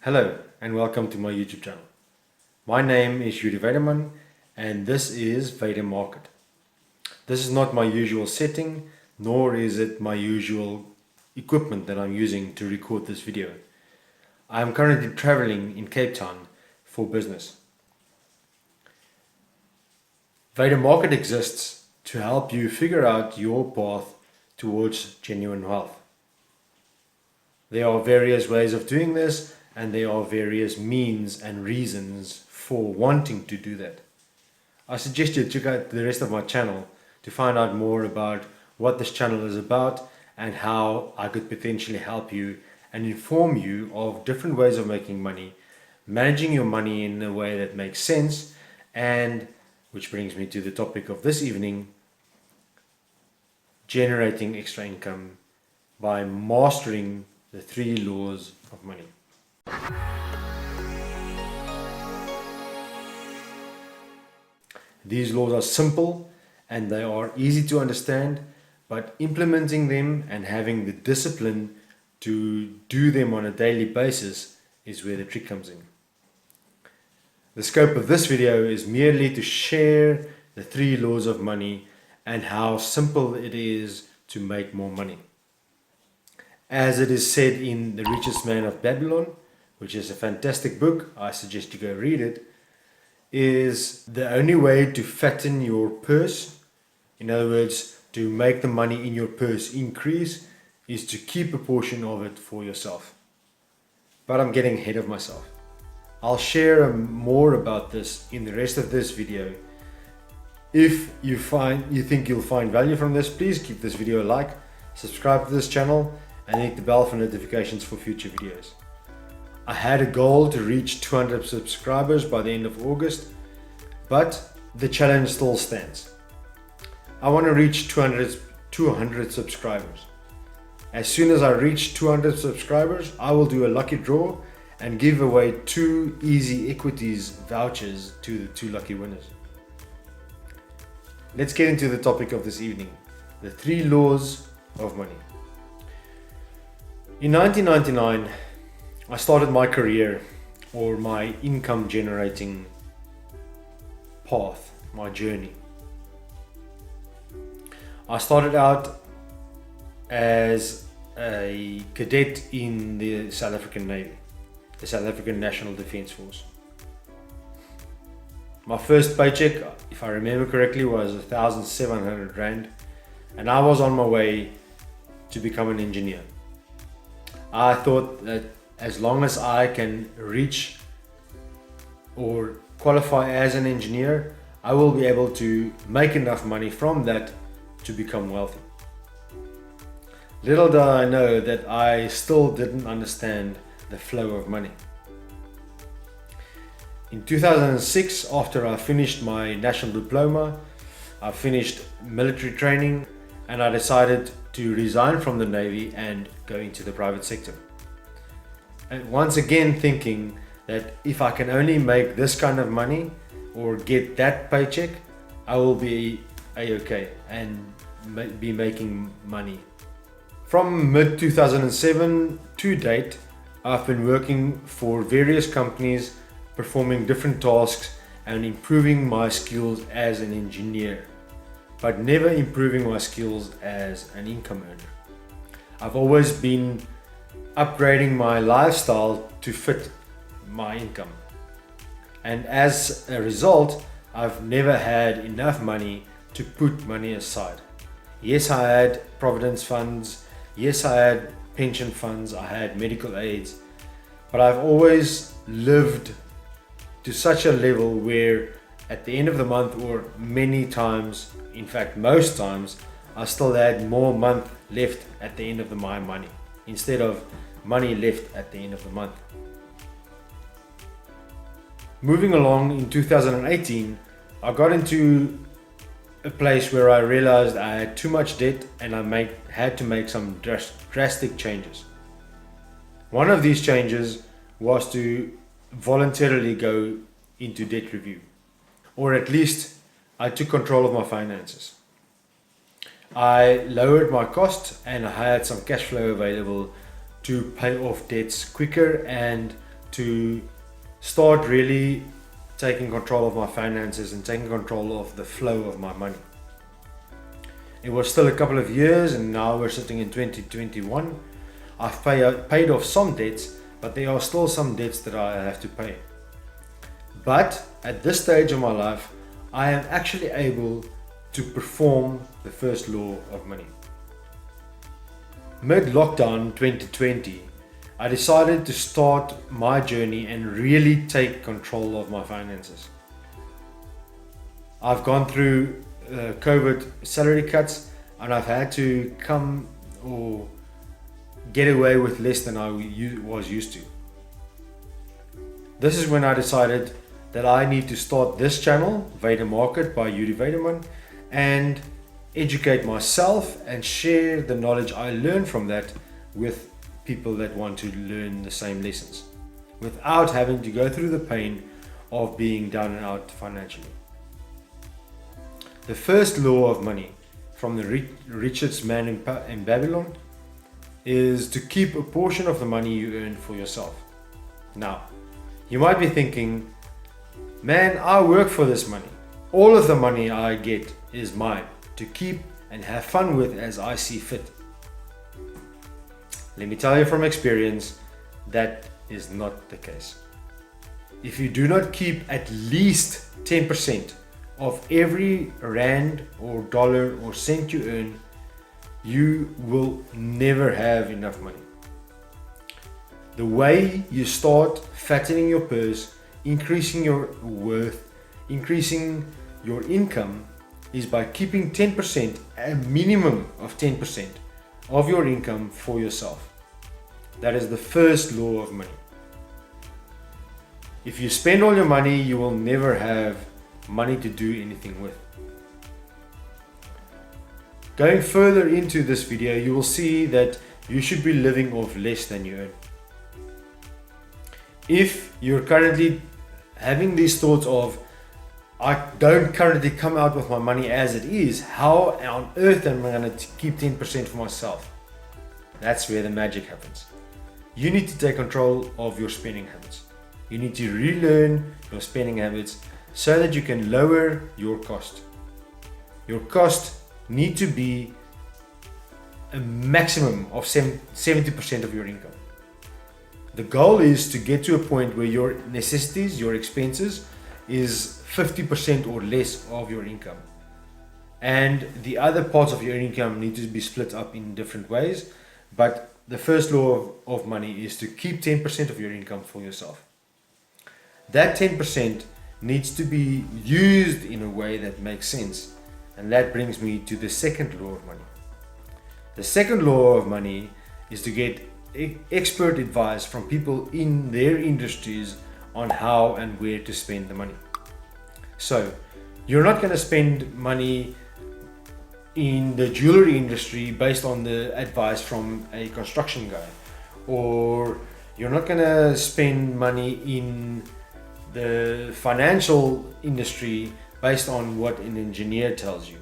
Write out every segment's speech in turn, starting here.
Hello and welcome to my YouTube channel. My name is Weide-Market and this is Weide-Market. This is not my usual setting, nor is it my usual equipment that I'm using to record this video. I am currently traveling in Cape Town for business. Weide-Market exists to help you figure out your path towards genuine wealth. There are various ways of doing this, and there are various means and reasons for wanting to do that. I suggest you check out the rest of my channel to find out more about what this channel is about and how I could potentially help you and inform you of different ways of making money, managing your money in a way that makes sense, and which brings me to the topic of this evening, generating extra income by mastering the 3 laws of money. These laws are simple and they are easy to understand, but implementing them and having the discipline to do them on a daily basis is where the trick comes in. The scope of this video is merely to share the 3 laws of money and how simple it is to make more money. As it is said in The Richest Man of Babylon, which is a fantastic book, I suggest you go read it, is the only way to fatten your purse, in other words, to make the money in your purse increase, is to keep a portion of it for yourself. But I'm getting ahead of myself. I'll share more about this in the rest of this video. If you think you'll find value from this, please give this video a like, subscribe to this channel, and hit the bell for notifications for future videos. I had a goal to reach 200 subscribers by the end of August, but the challenge still stands. I want to reach 200 subscribers. As soon as I reach 200 subscribers, I will do a lucky draw and give away 2 easy equities vouchers to the 2 lucky winners. Let's get into the topic of this evening, the 3 laws of money. In 1999, I started my career, or my income generating path, my journey. I started out as a cadet in the South African Navy, the South African National Defence Force. My first paycheck, if I remember correctly, was 1,700 Rand, and I was on my way to become an engineer. I thought that as long as I can reach or qualify as an engineer, I will be able to make enough money from that to become wealthy. Little did I know that I still didn't understand the flow of money. In 2006, after I finished my national diploma, I finished military training, and I decided to resign from the Navy and go into the private sector. And once again thinking that if I can only make this kind of money or get that paycheck, I will be a-okay and be making money. From mid-2007 to date, I've been working for various companies, performing different tasks and improving my skills as an engineer, but never improving my skills as an income earner. I've always been upgrading my lifestyle to fit my income, and as a result, I've never had enough money to put money aside. Yes, I had providence funds, yes, I had pension funds, I had medical aids, but I've always lived to such a level where at the end of the month, or many times, in fact most times, I still had more month left at the end of my money instead of money left at the end of the month. Moving along, in 2018, I got into a place where I realized I had too much debt and I had to make some drastic changes. One of these changes was to voluntarily go into debt review, or at least I took control of my finances. I lowered my costs and I had some cash flow available to pay off debts quicker and to start really taking control of my finances and taking control of the flow of my money. It was still a couple of years, and now we're sitting in 2021. I've paid off some debts, but there are still some debts that I have to pay. But at this stage of my life, I am actually able to perform the first law of money. Mid-lockdown 2020, I decided to start my journey and really take control of my finances. I've gone through COVID salary cuts, and I've had to come or get away with less than I was used to. This is when I decided that I need to start this channel, Weide-Market by Weide-Market, and educate myself and share the knowledge I learned from that with people that want to learn the same lessons without having to go through the pain of being down and out financially. The first law of money from the richest man in Babylon is to keep a portion of the money you earn for yourself. Now, you might be thinking, man, I work for this money. All of the money I get is mine to keep and have fun with as I see fit. Let me tell you from experience, that is not the case. If you do not keep at least 10% of every rand or dollar or cent you earn, you will never have enough money. The way you start fattening your purse, increasing your worth, increasing your income is by keeping 10%, a minimum of 10% of your income for yourself. That is the first law of money. If you spend all your money, you will never have money to do anything with. Going further into this video, you will see that you should be living off less than you earn. If you're currently having these thoughts of, I don't currently come out with my money as it is, how on earth am I going to keep 10% for myself? That's where the magic happens. You need to take control of your spending habits. You need to relearn your spending habits so that you can lower your cost. Your cost need to be a maximum of 70% of your income. The goal is to get to a point where your necessities, your expenses, is 50% or less of your income. And the other parts of your income need to be split up in different ways. But the first law of money is to keep 10% of your income for yourself. That 10% needs to be used in a way that makes sense. And that brings me to the second law of money. The second law of money is to get expert advice from people in their industries on how and where to spend the money. So you're not going to spend money in the jewelry industry based on the advice from a construction guy, or you're not going to spend money in the financial industry based on what an engineer tells you.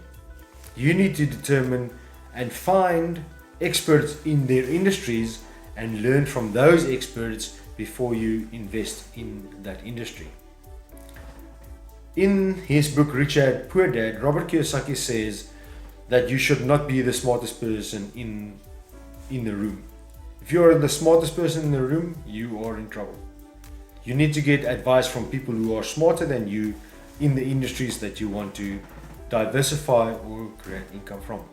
You need to determine and find experts in their industries and learn from those experts before you invest in that industry. In his book Rich Dad Poor Dad, Robert Kiyosaki says that you should not be the smartest person in the room. If you're the smartest person in the room, you are in trouble. You need to get advice from people who are smarter than you in the industries that you want to diversify or create income from.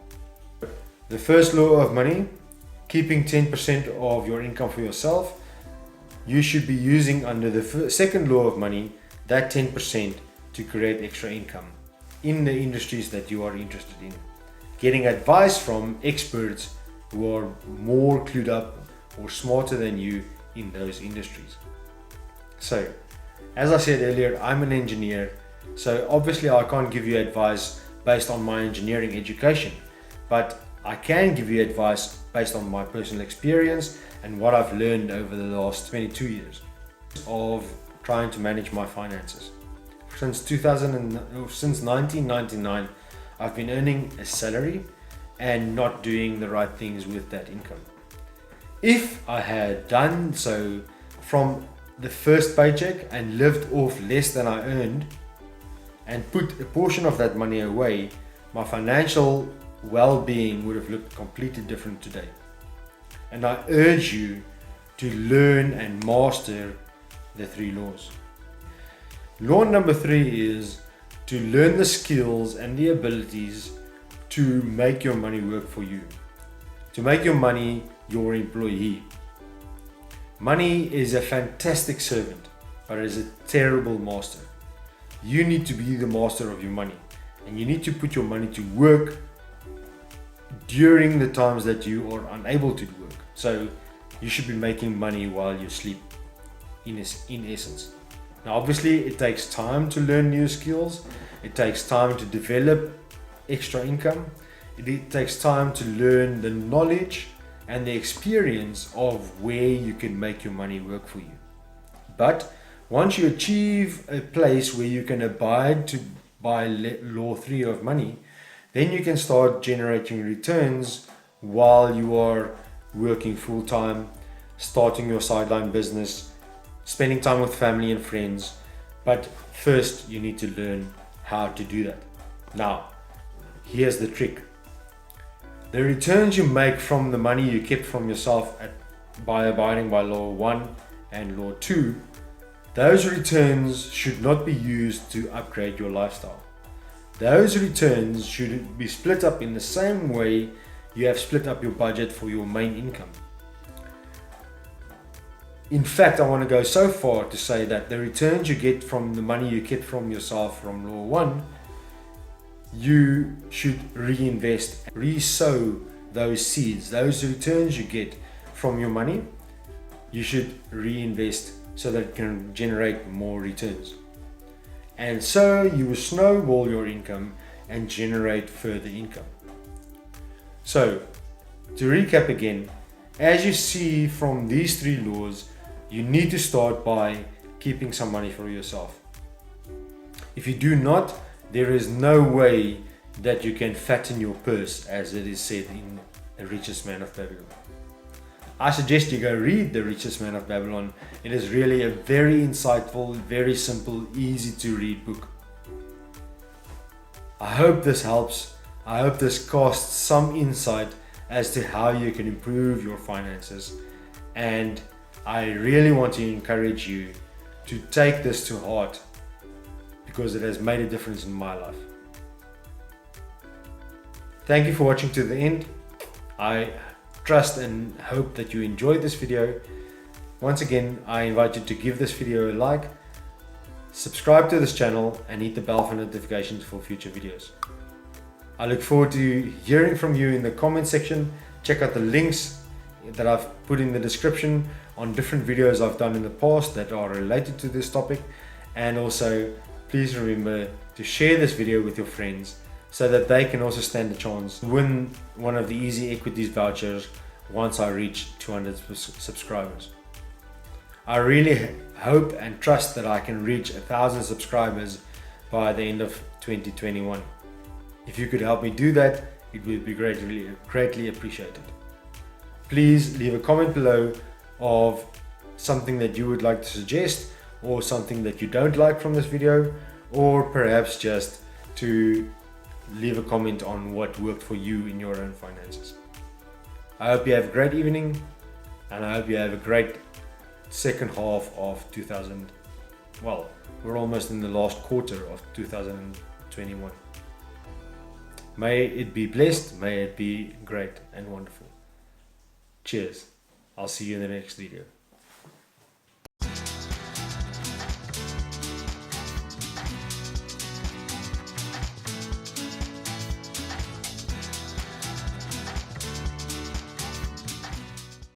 The first law of money, keeping 10% of your income for yourself. You should be using under the second law of money, that 10% to create extra income in the industries that you are interested in. Getting advice from experts who are more clued up or smarter than you in those industries. So, as I said earlier, I'm an engineer, so obviously I can't give you advice based on my engineering education, but I can give you advice based on my personal experience and what I've learned over the last 22 years of trying to manage my finances. Since 1999, I've been earning a salary and not doing the right things with that income. If I had done so from the first paycheck and lived off less than I earned and put a portion of that money away, my financial well-being would have looked completely different today. And I urge you to learn and master the 3 laws. Law number 3 is to learn the skills and the abilities to make your money work for you, to make your money your employee. Money is a fantastic servant, but it is a terrible master. You need to be the master of your money, and you need to put your money to work during the times that you are unable to work. So you should be making money while you sleep, in essence. Now obviously it takes time to learn new skills, it takes time to develop extra income, it takes time to learn the knowledge and the experience of where you can make your money work for you. But once you achieve a place where you can abide by law 3 of money, then you can start generating returns while you are working full-time, starting your sideline business, spending time with family and friends. But first you need to learn how to do that. Now, here's the trick. The returns you make from the money you kept from yourself by abiding by law 1 and law 2, those returns should not be used to upgrade your lifestyle. Those returns should be split up in the same way you have split up your budget for your main income. In fact, I want to go so far to say that the returns you get from the money you kept from yourself from law 1, you should reinvest, re-sow those seeds. Those returns you get from your money, you should reinvest so that it can generate more returns. And so you will snowball your income and generate further income. So, to recap again, as you see from these 3 laws, you need to start by keeping some money for yourself. If you do not, there is no way that you can fatten your purse, as it is said in The Richest Man of Babylon. I suggest you go read The Richest Man of Babylon. It is really a very insightful, very simple, easy to read book. I hope this helps. I hope this casts some insight as to how you can improve your finances. And I really want to encourage you to take this to heart, because it has made a difference in my life. Thank you for watching to the end. I trust and hope that you enjoyed this video. Once again, I invite you to give this video a like, subscribe to this channel, and hit the bell for notifications for future videos. I look forward to hearing from you in the comment section. Check out the links that I've put in the description on different videos I've done in the past that are related to this topic. And also, please remember to share this video with your friends so that they can also stand a chance to win one of the Easy Equities vouchers once I reach 200 subscribers. I really hope and trust that I can reach 1,000 subscribers by the end of 2021. If you could help me do that, it would be greatly appreciated. Please leave a comment below of something that you would like to suggest, or something that you don't like from this video, or perhaps just to leave a comment on what worked for you in your own finances. I hope you have a great evening, and I hope you have a great second half of we're almost in the last quarter of 2021. May it be blessed, may it be great and wonderful. Cheers. I'll see you in the next video.